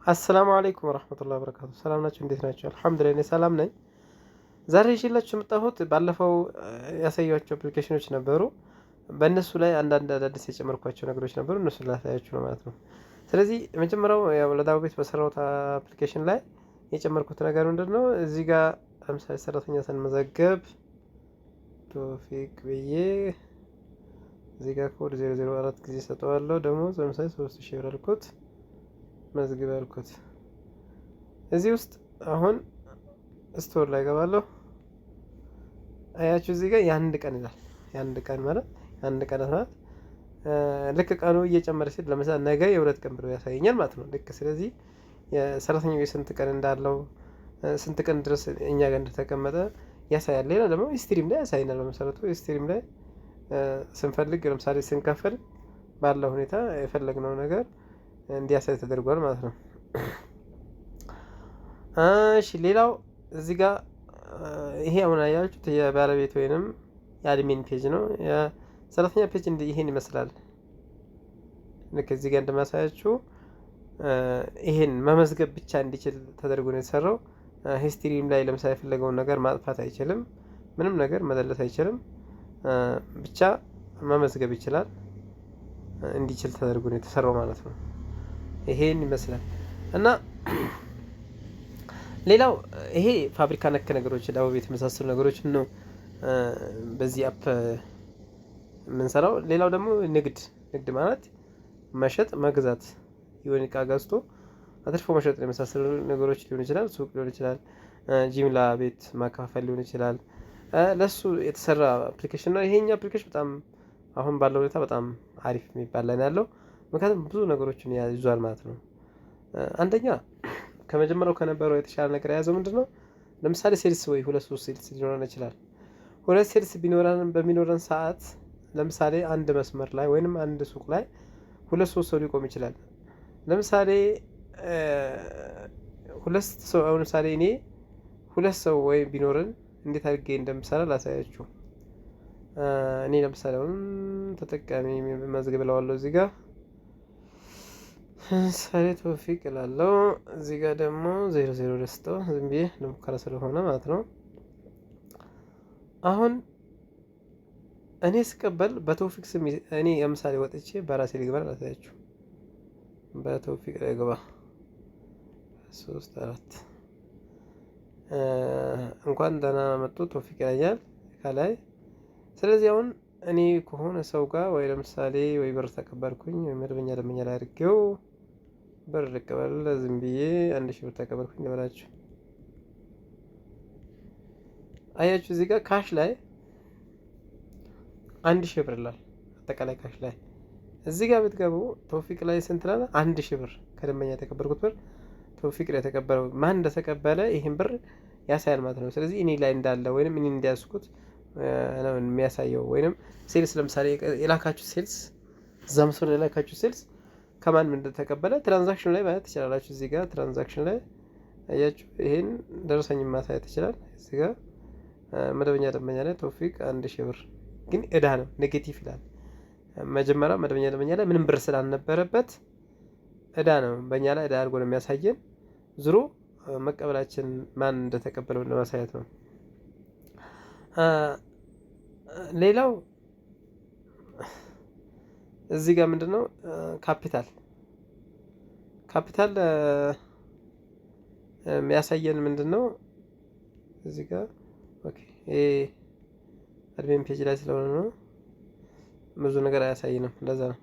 አሰላሙ አለይኩም ወራህመቱላሂ ወበረካቱ። ሰላም ናችሁ? እንዴት ናችሁ? አልሐምዱሊላህ እኔ ሰላም ነኝ። ዛሬ ይዤላችሁ የመጣሁት ባለፈው ያሳያችሁ አፕሊኬሽኖች ነበሩ። በእነሱ ላይ አንዳንድ አዳዲስ የጨመርኳቸው ነገሮች ነበሩ። እነሱን ላሳያችሁ ነው ማለት ነው። ስለዚህ መጀመሪያው ያው ለዳው ቤት በሰራሁት አፕሊኬሽን ላይ የጨመርኩት ነገር ምንድነው? እዚህ ጋር ለምሳሌ ሰራተኛ ስንመዘገብ ቶፊቅ ብዬ እዚህ ጋር ኮድ 004 ጊዜ ሰጠዋለሁ። ደሞዝ ለምሳሌ 3000 ብር አልኩት። መዝግብ ያልኩት እዚህ ውስጥ አሁን ስቶር ላይ ገባለሁ። አያችሁ እዚህ ጋር የአንድ ቀን ይላል። የአንድ ቀን ማለት ልክ ቀኑ እየጨመረ ሲል ለምሳሌ ነገ የሁለት ቀን ብሎ ያሳየኛል ማለት ነው። ልክ ስለዚህ የሰራተኛው የስንት ቀን እንዳለው ስንት ቀን ድረስ እኛ ጋር እንደተቀመጠ ያሳያል። ሌላ ደግሞ ስትሪም ላይ ያሳይናል። በመሰረቱ ስትሪም ላይ ስንፈልግ ለምሳሌ ስንከፍል ባለው ሁኔታ የፈለግነው ነገር እንዲያሳይ ተደርጓል ማለት ነው። እሺ ሌላው እዚህ ጋር ይሄ አሁን አያችሁት የባለቤት ወይንም የአድሚን ፔጅ ነው። የሰራተኛ ፔጅ ይሄን ይመስላል። ልክ እዚህ ጋር እንደማሳያችሁ ይሄን መመዝገብ ብቻ እንዲችል ተደርጎ ነው የተሰራው። ሂስትሪም ላይ ለምሳሌ የፈለገውን ነገር ማጥፋት አይችልም። ምንም ነገር መደለት አይችልም። ብቻ መመዝገብ ይችላል እንዲችል ተደርጎ ነው የተሰራው ማለት ነው። ይሄን ይመስላል እና ሌላው ይሄ ፋብሪካ ነክ ነገሮች ዳቦ ቤት የመሳሰሉ ነገሮች ነው በዚህ አፕ የምንሰራው። ሌላው ደግሞ ንግድ ማለት መሸጥ መግዛት፣ የሆነ እቃ ገዝቶ አትርፎ መሸጥ የመሳሰሉ ነገሮች ሊሆን ይችላል። ሱቅ ሊሆን ይችላል። ጂምላ ቤት ማከፋፈል ሊሆን ይችላል። ለሱ የተሰራ አፕሊኬሽን ነው። ይሄኛው አፕሊኬሽን በጣም አሁን ባለው ሁኔታ በጣም አሪፍ የሚባል ላይ ነው ያለው። ምክንያቱም ብዙ ነገሮችን ይዟል ማለት ነው። አንደኛ ከመጀመሪያው ከነበረው የተሻለ ነገር የያዘው ምንድነው? ለምሳሌ ሴልስ ወይ 2-3 ሴልስ ሊኖረን ይችላል። 2 ሴልስ በሚኖረን ሰዓት ለምሳሌ አንድ መስመር ላይ ወይንም አንድ ሱቅ ላይ 2-3 ሰው ሊቆም ይችላል። ለምሳሌ 2 ሰው አሁን ለምሳሌ እኔ 2 ሰው ወይ ቢኖርን እንዴት አድርጌ እንደምሰራ ላሳያችሁ። እኔ ለምሳሌ አሁን ተጠቃሚ መዝገብ እለዋለሁ። እዚህ ጋር ሳሌ ቶፊቅ እላለሁ። እዚህ ጋር ደግሞ 00 ደስተው ዝም ብዬ ለሙከራ ስለሆነ ማለት ነው። አሁን እኔ ስቀበል በቶፊቅ ስም እኔ ለምሳሌ ወጥቼ በራሴ ልግባ ላሳያችሁ። በቶፊቅ ላይ ግባ 3-4 እንኳን ደህና መጡ ቶፊቅ ይላል ከላይ። ስለዚህ አሁን እኔ ከሆነ ሰው ጋር ወይ ለምሳሌ ወይ ብር ተቀበልኩኝ ወይ መደበኛ ደንበኛ ላይ አድርጌው ብር ልቀበል ዝም ብዬ 1000 ብር ተቀበልኩኝ ልበላችሁ። አያችሁ እዚህ ጋር ካሽ ላይ 1000 ብር ይላል። አጠቃላይ ካሽ ላይ እዚህ ጋር ብትገቡ ቶፊቅ ላይ ስንት ይላል? 1000 ብር ከደንበኛ የተቀበልኩት ብር ቶፊቅ ላይ የተቀበለው ማን እንደተቀበለ ይሄን ብር ያሳያል ማለት ነው። ስለዚህ እኔ ላይ እንዳለ ወይንም እኔ እንዲያስኩት ነው የሚያሳየው። ወይንም ሴልስ ለምሳሌ የላካችሁ ሴልስ እዛ መስሎ የላካችሁ ሴልስ ከማን እንደተቀበለ ትራንዛክሽን ላይ ማየት ትችላላችሁ። እዚህ ጋር ትራንዛክሽን ላይ አያችሁ ይሄን ደረሰኝ ማሳየት ይችላል። እዚህ ጋር መደበኛ ደንበኛ ላይ ቶፊቅ 1000 ብር ግን እዳ ነው ኔጌቲቭ ይላል። መጀመሪያ መደበኛ ደንበኛ ላይ ምንም ብር ስላልነበረበት እዳ ነው፣ በእኛ ላይ እዳ አድርጎ ነው የሚያሳየን። ዙሮ መቀበላችን ማን እንደተቀበለው ለማሳየት ነው። ሌላው እዚህ ጋር ምንድነው ካፒታል የሚያሳየን ምንድነው? እዚህ ጋር ኦኬ አድሚን ፔጅ ላይ ስለሆነ ነው ብዙ ነገር አያሳይንም፣ ለዛ ነው።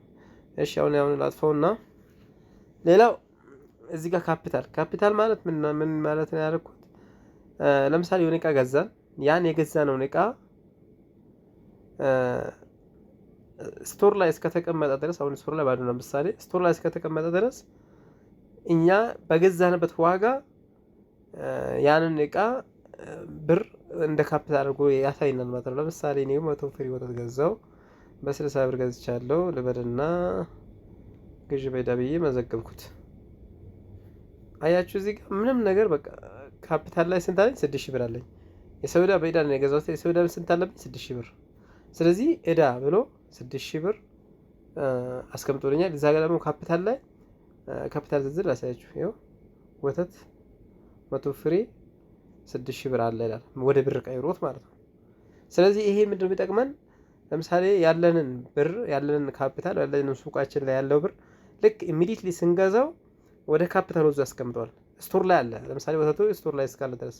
እሺ አሁን ላጥፈውና ሌላው እዚህ ጋር ካፒታል ማለት ምን ማለት ነው ያልኩት? ለምሳሌ የሆነ እቃ ገዛን። ያን የገዛነውን እቃ ስቶር ላይ እስከተቀመጠ ድረስ አሁን ስቶር ላይ ባዶ ነው። ለምሳሌ ስቶር ላይ እስከተቀመጠ ድረስ እኛ በገዛንበት ዋጋ ያንን እቃ ብር እንደ ካፒታል አድርጎ ያሳይናል ማለት ነው። ለምሳሌ እኔ 100 ፍሬ ወተት ገዛው በ60 ብር ገዝቻለሁ ልበልና ግዢ በዕዳ ብዬ መዘገብኩት። አያችሁ እዚህ ጋር ምንም ነገር በቃ ካፒታል ላይ ስንት አለኝ? 6000 ብር አለኝ። የሰው ዕዳ በዕዳ ነው የገዛሁት። የሰው ዕዳ ስንት አለብኝ? 6000 ብር። ስለዚህ ዕዳ ብሎ 6000 ብር አስቀምጦልኛል። እዛ ጋር ደግሞ ካፒታል ላይ ካፒታል ዝርዝር ላሳያችሁ። ይኸው ወተት 100 ፍሬ 6000 ብር አለ ይላል፣ ወደ ብር ቀይሮት ማለት ነው። ስለዚህ ይሄ ምንድነው የሚጠቅመን? ለምሳሌ ያለንን ብር ያለንን ካፒታል ያለንን ሱቃችን ላይ ያለው ብር ልክ ኢሚዲየትሊ ስንገዛው ወደ ካፒታል ወዞ ያስቀምጠዋል። ስቶር ላይ አለ። ለምሳሌ ወተቱ ስቶር ላይ እስካለ ድረስ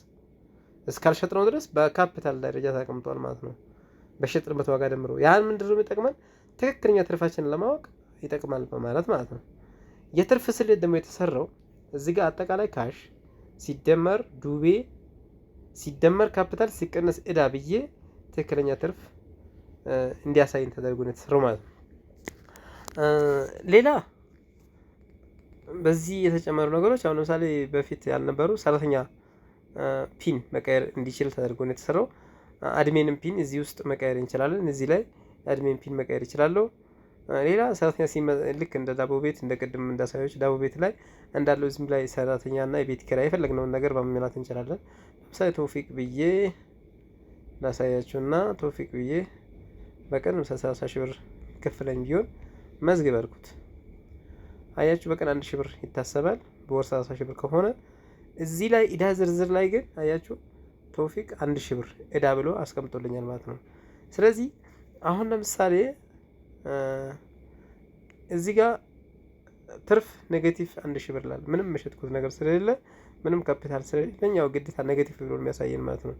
እስካልሸጥነው ድረስ በካፒታል ደረጃ ተቀምጧል ማለት ነው፣ በሸጥንበት ዋጋ ደምሮ። ያን ምንድነው የሚጠቅመን? ትክክለኛ ትርፋችንን ለማወቅ ይጠቅማል ማለት ነው። የትርፍ ስሌት ደግሞ የተሰራው እዚህ ጋር አጠቃላይ ካሽ ሲደመር ዱቤ ሲደመር ካፒታል ሲቀነስ እዳ ብዬ ትክክለኛ ትርፍ እንዲያሳይን ተደርጎ ነው የተሰራው ማለት ነው። ሌላ በዚህ የተጨመሩ ነገሮች አሁን ለምሳሌ በፊት ያልነበሩ ሰራተኛ ፒን መቀየር እንዲችል ተደርጎ ነው የተሰራው። አድሜንም ፒን እዚህ ውስጥ መቀየር እንችላለን። እዚህ ላይ አድሜን ፒን መቀየር ይችላለሁ። ሌላ ሰራተኛ ልክ እንደ ዳቦ ቤት እንደ ቅድም እንዳሳዮች ዳቦ ቤት ላይ እንዳለው እዚህም ላይ ሰራተኛና የቤት ኪራይ የፈለግነውን ነገር ማመላት እንችላለን። ለምሳሌ ቶፊቅ ብዬ ላሳያችሁና ቶፊቅ ብዬ በቀን 30 ሺህ ብር ክፍለኝ ቢሆን መዝግብ አልኩት። አያችሁ በቀን 1000 ብር ይታሰባል። በወር 30 ሺህ ብር ከሆነ እዚህ ላይ እዳ ዝርዝር ላይ ግን አያችሁ ቶፊቅ 1000 ብር እዳ ብሎ አስቀምጦልኛል ማለት ነው። ስለዚህ አሁን ለምሳሌ እዚህ ጋር ትርፍ ኔጌቲቭ 1000 ብር ላል ምንም መሸጥኩት ነገር ስለሌለ ምንም ካፒታል ስለሌለኝ ያው ግዴታ ኔጌቲቭ ብሎ የሚያሳየን ማለት ነው።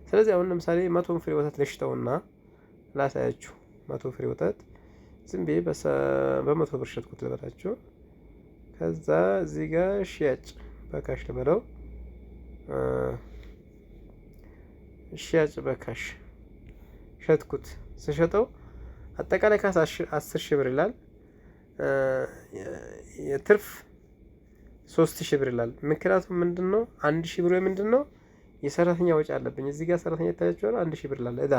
ስለዚህ አሁን ለምሳሌ 100 ፍሬ ወተት ልሽጠውና ላሳያችሁ 100 ፍሬ ወተት ዝም ብዬ በ100 ብር ሸጥኩት ልበላችሁ። ከዛ እዚህ ጋር ሽያጭ በካሽ ልበለው፣ ሽያጭ በካሽ ሸጥኩት። ስሸጠው አጠቃላይ ካስ 10,000 ብር ይላል፣ የትርፍ 3,000 ብር ይላል። ምክንያቱም ምንድነው 1,000 ብር ምንድነው የሰራተኛ ወጪ አለብኝ። እዚህ ጋር ሰራተኛ ይታያችኋል 1,000 ብር ይላል እዳ።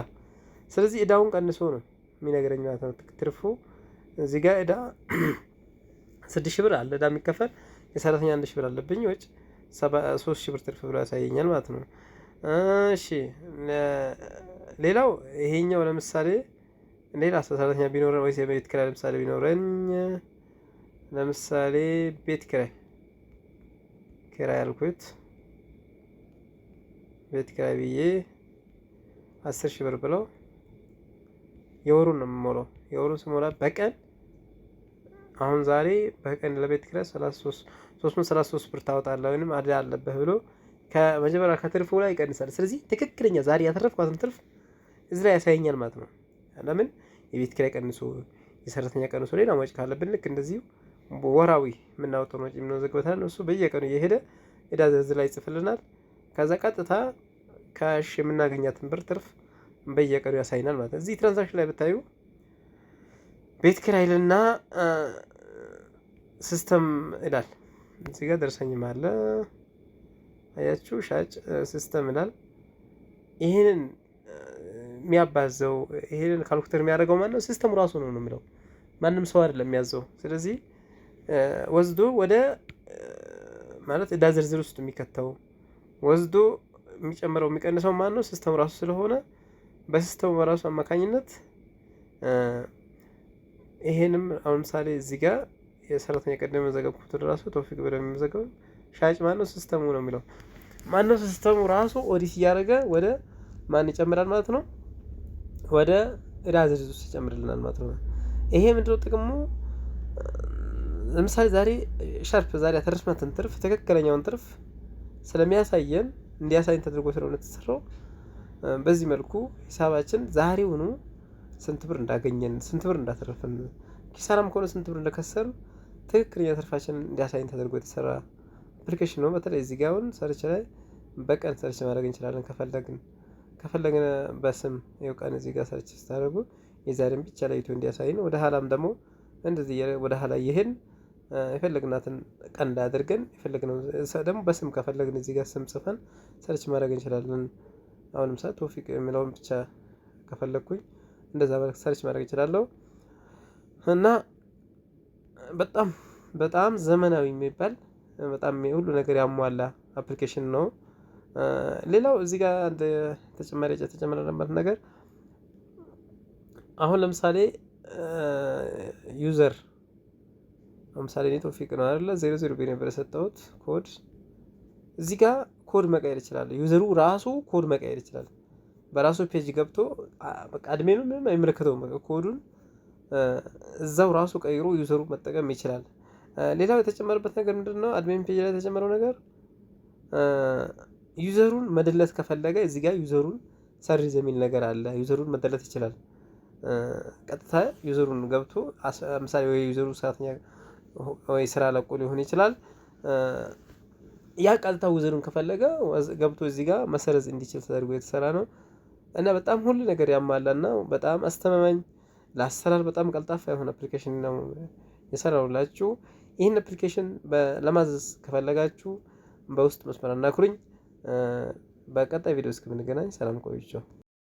ስለዚህ እዳውን ቀንሶ ነው የሚነግረኝ ማለት ነው። ትርፉ እዚህ ጋር እዳ 6,000 ብር አለ እዳ የሚከፈል፣ የሰራተኛ 1,000 ብር አለብኝ፣ ወጪ 3,000 ብር ትርፍ ብሎ ያሳየኛል ማለት ነው። እሺ ሌላው ይሄኛው ለምሳሌ ሌላ ሰራተኛ ቢኖረን ወይስ የቤት ኪራይ ለምሳሌ ቢኖረኝ ለምሳሌ ቤት ኪራይ አልኩት። ቤት ኪራይ ብዬ 10,000 ብር ብለው የወሩን ነው የምሞላው። የወሩን ስሞላ በቀን አሁን ዛሬ በቀን ለቤት ኪራይ 333 ብር ታወጣለህ ወይንም አዳ አለብህ ብሎ ከመጀመሪያ ከትርፉ ላይ ይቀንሳል። ስለዚህ ትክክለኛ ዛሬ ያተረፍኳትን ትርፍ እዚህ ላይ ያሳየኛል ማለት ነው። ለምን የቤት ኪራይ ቀንሶ የሰራተኛ ቀንሶ ሌላ ወጪ ካለብን ልክ እንደዚሁ ወራዊ የምናወጣው ወጪ የምንዘግበታለን። እሱ በየቀኑ እየሄደ እዳ ዝርዝር ላይ ይጽፍልናል። ከዛ ቀጥታ ካሽ የምናገኛትን ብር ትርፍ በየቀኑ ያሳይናል ማለት ነው። እዚህ ትራንዛክሽን ላይ ብታዩ ቤት ኪራይልና ሲስተም ይላል። እዚህ ጋር ደርሰኝም አለ አያችሁ፣ ሻጭ ሲስተም ይላል። ይሄንን የሚያባዘው ይሄንን ካልኩሌተር የሚያደርገው ማን ነው? ሲስተሙ ራሱ ነው የሚለው፣ ማንም ሰው አይደለም የሚያዘው። ስለዚህ ወስዶ ወደ ማለት እዳ ዝርዝር ውስጥ የሚከተው ወስዶ የሚጨምረው የሚቀንሰው ማን ነው? ሲስተሙ ራሱ ስለሆነ በሲስተሙ በራሱ አማካኝነት ይሄንም አሁን ምሳሌ እዚህ ጋር የሰራተኛ ቀደም ዘገብኩት ራሱ ቶፊቅ ብለው የሚዘገበው ሻጭ ማን ነው? ሲስተሙ ነው የሚለው። ማን ነው? ሲስተሙ ራሱ ኦዲት እያደረገ ወደ ማን ይጨምራል ማለት ነው? ወደ እዳ ዝርዝር ውስጥ ይጨምርልናል ማለት ነው። ይሄ ምንድነው ጥቅሙ? ለምሳሌ ዛሬ ሻርፕ ዛሬ ያተረፍናትን ትርፍ ትክክለኛውን ትርፍ ስለሚያሳየን እንዲያሳይን ተደርጎ ስለሆነ የተሰራው በዚህ መልኩ ሂሳባችን ዛሬውኑ ስንት ብር እንዳገኘን ስንት ብር እንዳተረፍን ኪሳራም ከሆነ ስንት ብር እንደከሰርን ትክክለኛ ትርፋችንን እንዲያሳይን ተደርጎ የተሰራ አፕሊኬሽን ነው። በተለይ እዚህ ጋር አሁን ሰርች ላይ በቀን ሰርች ማድረግ እንችላለን። ከፈለግን በስም ይኸው ቀን እዚህ ጋር ሰርች ስታደርጉ የዛሬን ብቻ ለይቶ እንዲያሳይን፣ ወደ ኋላም ደግሞ እንደዚህ ወደ ኋላ እየሄድን የፈለግናትን ቀን እንዳያደርገን የፈለግነው ደግሞ በስም ከፈለግን እዚህ ጋር ስም ጽፈን ሰርች ማድረግ እንችላለን። አሁን ለምሳሌ ቶፊቅ የሚለውን ብቻ ከፈለግኩኝ እንደዛ ማለት ሰርች ማድረግ እችላለሁ እና በጣም ዘመናዊ የሚባል በጣም ሁሉ ነገር ያሟላ አፕሊኬሽን ነው። ሌላው እዚህ ጋር አንድ ተጨመረበት ነገር አሁን ለምሳሌ ዩዘር ለምሳሌ እኔ ቶፊቅ ነው አይደለ 00 ብር ነበር የሰጠሁት ኮድ እዚህ ጋር ኮድ መቀየር ይችላል። ዩዘሩ ራሱ ኮድ መቀየር ይችላል። በራሱ ፔጅ ገብቶ በቃ አድሜኑ ምንም አይመለከተውም። ኮዱን እዛው ራሱ ቀይሮ ዩዘሩ መጠቀም ይችላል። ሌላው የተጨመረበት ነገር ምንድነው? አድሜን ፔጅ ላይ የተጨመረው ነገር ዩዘሩን መደለት ከፈለገ እዚህ ጋር ዩዘሩን ሰርዝ የሚል ነገር አለ። ዩዘሩን መደለት ይችላል። ቀጥታ ዩዘሩን ገብቶ ምሳሌ ወይ ዩዘሩ ሰራተኛ ወይ ስራ ለቆ ሊሆን ይችላል። ያ ቀጥታ ዩዘሩን ከፈለገ ገብቶ እዚህ ጋር መሰረዝ እንዲችል ተደርጎ የተሰራ ነው እና በጣም ሁሉ ነገር ያሟላና በጣም አስተማማኝ ለአሰራር በጣም ቀልጣፋ የሆነ አፕሊኬሽን ነው የሰራሁላችሁ። ይህን አፕሊኬሽን ለማዘዝ ከፈለጋችሁ በውስጥ መስመር አናግሩኝ። በቀጣይ ቪዲዮ እስከምንገናኝ ሰላም ቆዩቸው።